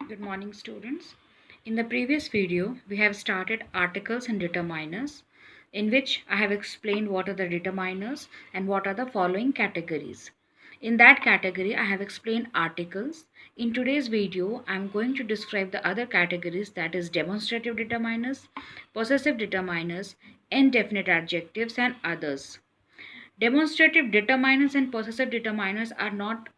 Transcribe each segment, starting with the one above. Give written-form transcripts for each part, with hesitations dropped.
Good morning, students. In the previous video, we have started articles and determiners, in which I have explained what are the determiners and what are the following categories. In that category, I have explained articles. In today's video, I am going to describe the other categories, that is demonstrative determiners, possessive determiners, indefinite adjectives and others. Demonstrative determiners and possessive determiners are not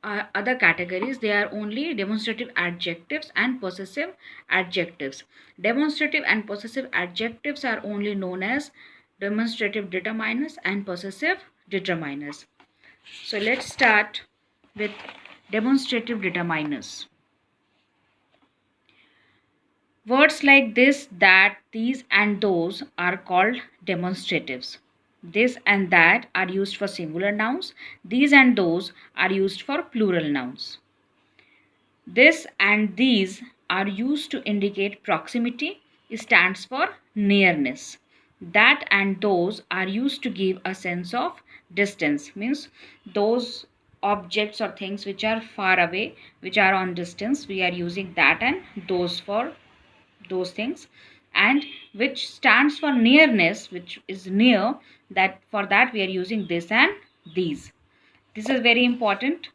other categories. They are only demonstrative adjectives and possessive adjectives. Demonstrative and possessive adjectives are only known as demonstrative determiners and possessive determiners. So let's start with demonstrative determiners. Words like this, that, these and those are called demonstratives. This and that are used for singular nouns. These and those are used for plural nouns. This and these are used to indicate proximity. It stands for nearness. That and those are used to give a sense of distance. Means those objects or things which are far away, which are on distance, we are using that and those for those things. And which stands for nearness, which is near, that for that we are using this and these. This is very important.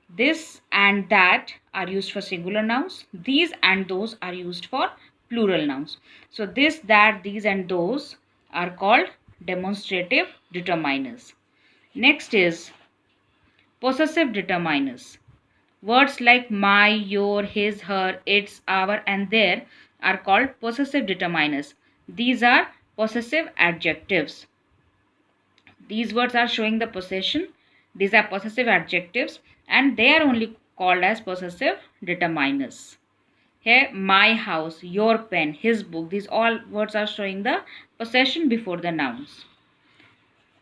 This and that are used for singular nouns. These and those are used for plural nouns. So this, that, these and those are called demonstrative determiners. Next is possessive determiners. Words like my, your, his, her, its, our and their are called possessive determiners. These are possessive adjectives. These words are showing the possession. These are possessive adjectives and they are only called as possessive determiners. Here, my house, your pen, his book, these all words are showing the possession before the nouns.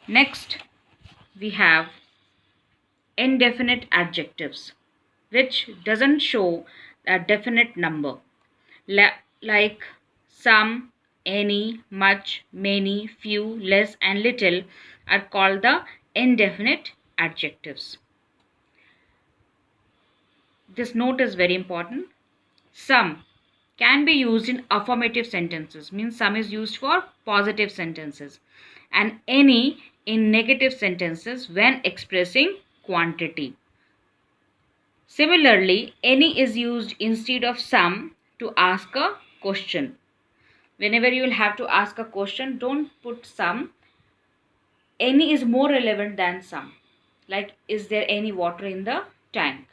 Next, we have indefinite adjectives, which doesn't show a definite number. Like some, any, much, many, few, less and little are called the indefinite adjectives. This note is very important. Some can be used in affirmative sentences, means some is used for positive sentences, and any in negative sentences when expressing quantity. Similarly, any is used instead of some to ask a question. Whenever you will have to ask a question, don't put some. Any is more relevant than some. Like, is there any water in the tank?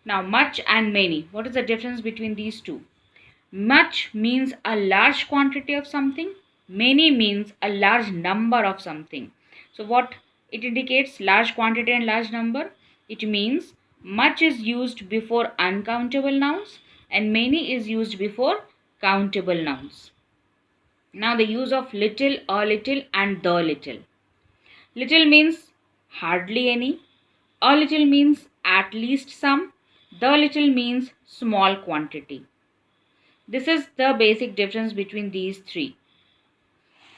Now, much and many. What is the difference between these two? Much means a large quantity of something. Many means a large number of something. So, what it indicates, large quantity and large number? It means much is used before uncountable nouns and many is used before countable nouns. Now, the use of little, a little and the little. Little means hardly any. A little means at least some. The little means small quantity. This is the basic difference between these three.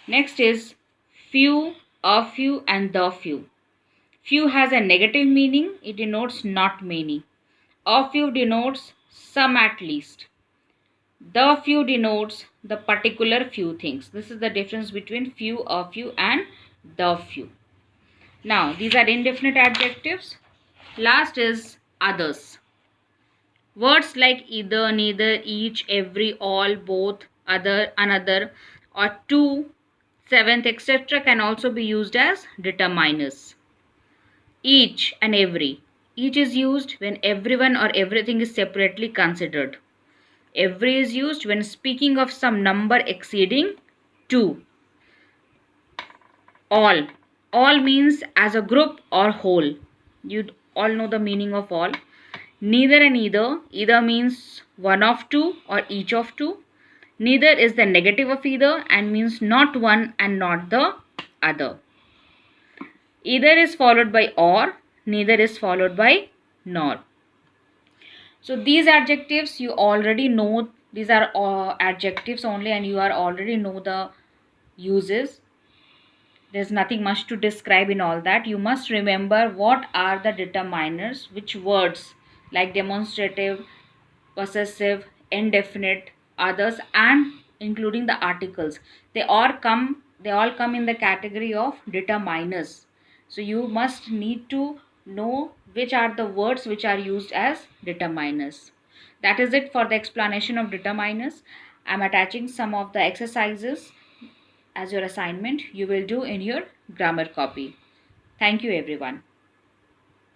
Next is few, a few and the few. Few has a negative meaning. It denotes not many. A few denotes some at least. The few denotes the particular few things. This is the difference between few, a few and the few. Now, these are indefinite adjectives. Last is others. Words like either, neither, each, every, all, both, other, another, or two, seventh, etc. can also be used as determiners. Each and every. Each is used when everyone or everything is separately considered. Every is used when speaking of some number exceeding 2. All. All means as a group or whole. You all know the meaning of all. Neither and either. Either means one of two or each of two. Neither is the negative of either and means not one and not the other. Either is followed by or. Neither is followed by nor. So these adjectives you already know. These are adjectives only and you are already know the uses. There's nothing much to describe in all that. You must remember what are the determiners, which words like demonstrative, possessive, indefinite, others, and including the articles. They all come in the category of determiners. So you must need to know which are the words which are used as determiners. That is it for the explanation of determiners. I'm attaching some of the exercises as your assignment you will do in your grammar copy. Thank you everyone.